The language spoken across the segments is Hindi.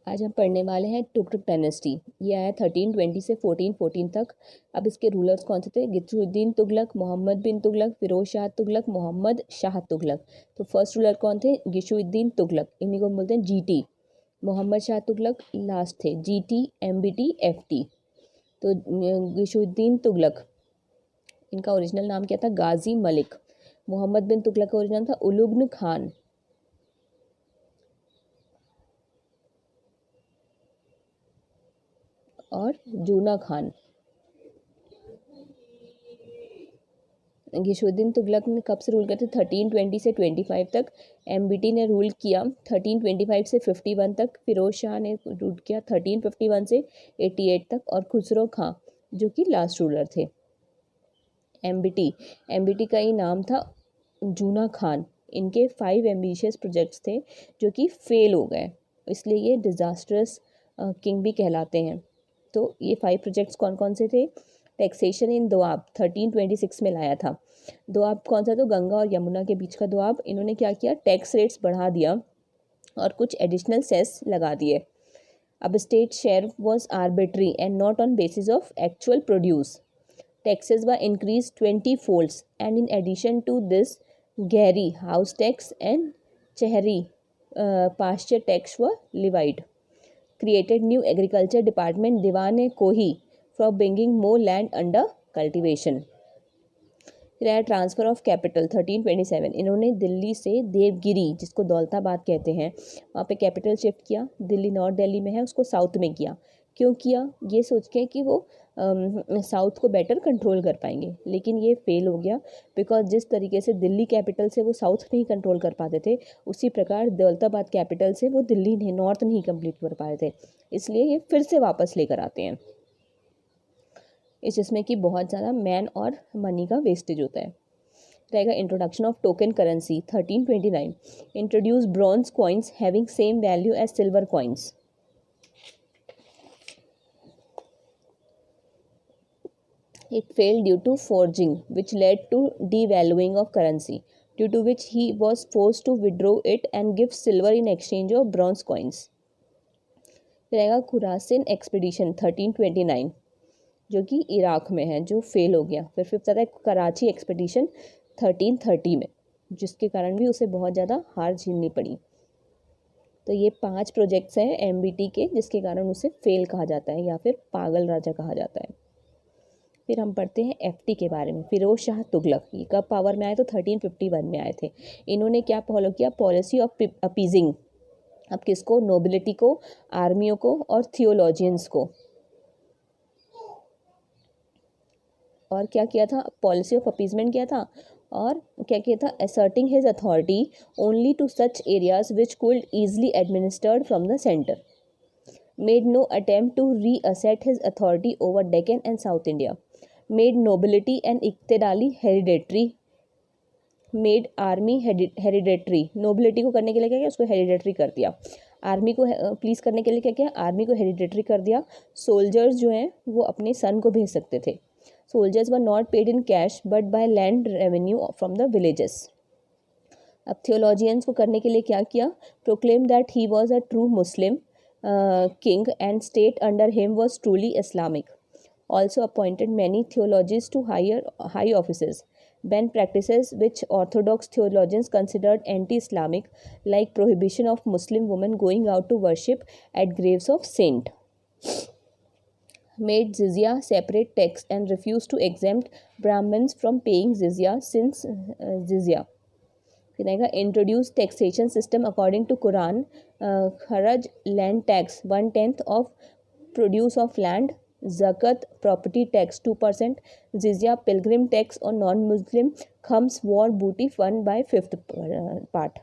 आज हम पढ़ने वाले हैं तुगलक डायनेस्टी। ये आया 1320 से 1414 तक। अब इसके रूलर्स कौन से थे? गियासुद्दीन तुगलक, मोहम्मद बिन तुगलक, फिरोज शाह तुगलक, मोहम्मद शाह तुगलक। तो फर्स्ट रूलर कौन थे? गियासुद्दीन तुगलक, इन्हीं को बोलते हैं जीटी। मोहम्मद शाह तुगलक लास्ट थे, जीटी, एमबीटी, एफटी। तो गियासुद्दीन तुगलक, इनका ओरिजिनल नाम क्या था? गाजी मलिक। मोहम्मद बिन तुगलक का ओरिजिनल था उलुग्न खान। और जूना खान। गियासुद्दीन तुगलक ने कब से रूल करते? 1320 से 25 तक। एमबीटी ने रूल किया 1325 से 51 तक। फिरोज शाह ने रूल किया 1351 से 88 तक। और खुसरो खां जो कि लास्ट रूलर थे। एमबीटी का ही नाम था जूना खान। इनके 5 एम्बिशियस प्रोजेक्ट्स थे जो कि फेल हो गए, इसलिए ये डिजास्टर्स किंग भी कहलाते हैं। तो ये 5 प्रोजेक्ट्स कौन कौन से थे? टैक्सेशन इन दोआब 1326 में लाया था। दोआब कौन सा? तो गंगा और यमुना के बीच का दोआब। इन्होंने क्या किया? टैक्स रेट्स बढ़ा दिया और कुछ एडिशनल सेस लगा दिए। अब state share was arbitrary and not on basis of actual produce. Taxes were increased 20 folds, and in addition to this, Gehri house tax and Chehri pasture tax were levied. Created new agriculture department Diwan-e-Kohi for bringing more land under cultivation. फिर आया ट्रांसफ़र ऑफ कैपिटल 1327। इन्होंने दिल्ली से देवगिरी, जिसको दौलताबाद कहते हैं, वहाँ पे कैपिटल शिफ्ट किया। दिल्ली नॉर्थ दिल्ली में है, उसको साउथ में किया। क्यों किया? ये सोच के कि वो साउथ को बेटर कंट्रोल कर पाएंगे, लेकिन ये फेल हो गया। बिकॉज जिस तरीके से दिल्ली कैपिटल से वो साउथ नहीं कंट्रोल कर पाते थे, उसी प्रकार दौलताबाद कैपिटल से वो दिल्ली नहीं, नॉर्थ नहीं कंप्लीट कर पाए थे। इसलिए ये फिर से वापस लेकर आते हैं, जिसमें कि बहुत ज़्यादा मैन और मनी का वेस्टेज होता है। रहेगा introduction of token currency 1329। Introduce bronze coins having same value as silver coins. It failed due to forging, which led to devaluing of currency, due to which he was forced to withdraw it and give silver in exchange of bronze coins. रहेगा खुरासिन एक्सपीडिशन 1329, जो कि इराक में है, जो फेल हो गया। फिर फिफ्थ आता है कराची एक्सपीडिशन 1330 में, जिसके कारण भी उसे बहुत ज़्यादा हार झेलनी पड़ी। तो ये 5 प्रोजेक्ट्स हैं एमबीटी के, जिसके कारण उसे फेल कहा जाता है या फिर पागल राजा कहा जाता है। फिर हम पढ़ते हैं एफटी के बारे में। फिरोज शाह तुगलक, ये कब पावर में आए? तो 1351 में आए थे। इन्होंने क्या फॉलो किया? Policy of appeasing. अब किसको? नोबिलिटी को, आर्मियों को और थियोलॉजियंस को। और क्या किया था? पॉलिसी ऑफ अपीजमेंट किया था। और क्या किया था? Asserting his authority only to such areas which could easily administered from the centre. Made no attempt to reassert his authority over Deccan and south India. Made nobility and इक्तेदाली hereditary. Made army hereditary. Nobility को करने के लिए क्या किया? उसको हेरिडेटरी कर दिया। आर्मी को प्लीज करने के लिए क्या किया? आर्मी को हेरिडेटरी कर दिया। सोल्जर्स जो हैं वो अपने सन को भेज सकते थे। Soldiers were not paid in cash but by land revenue from the villages. अब थियोलॉजियंस को करने के लिए क्या किया? Proclaim that he was a true Muslim king and state under him was truly Islamic. Also appointed many theologians to high offices. Banned practices which orthodox theologians considered anti-Islamic, like prohibition of Muslim women going out to worship at graves of saint. Made jizya separate tax and refused to exempt Brahmins from paying jizya since jizya. Introduce taxation system according to Quran. Kharaj land tax 1/10 of produce of land. Zakat property tax 2%. Jizya pilgrim tax on non-Muslim. Khums war booty fund by 5th part.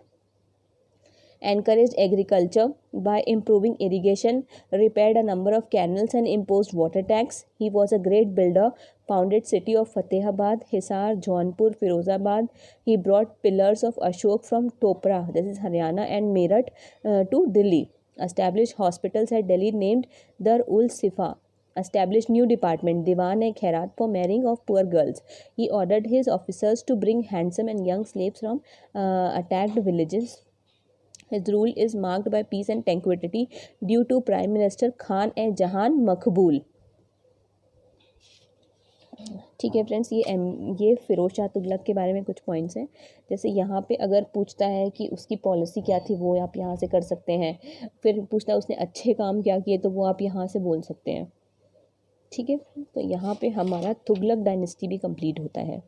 Encouraged agriculture by improving irrigation, repaired a number of canals and imposed water tax. He was a great builder, founded city of Fatehabad, Hisar, Jaunpur, Firozabad. He brought pillars of Ashok from Topra, this is Haryana, and Meerut to Delhi. Established hospitals at Delhi named Dar-ul-Sifa. Established new department Diwan-e-Khairat for marrying of poor girls. He ordered his officers to bring handsome and young slaves from attacked villages. His rule is marked by peace and tranquility due to Prime Minister Khan e Jahan Maqbul. ठीक है फ्रेंड्स, ये फ़िरोज़ शाह तुगलक के बारे में कुछ पॉइंट्स हैं। जैसे यहाँ पे अगर पूछता है कि उसकी पॉलिसी क्या थी, वो आप यहाँ से कर सकते हैं। फिर पूछता है उसने अच्छे काम क्या किए, तो वो आप यहाँ से बोल सकते हैं। ठीक है, तो यहाँ पे हमारा तुगलक डायनेस्टी भी कंप्लीट होता है।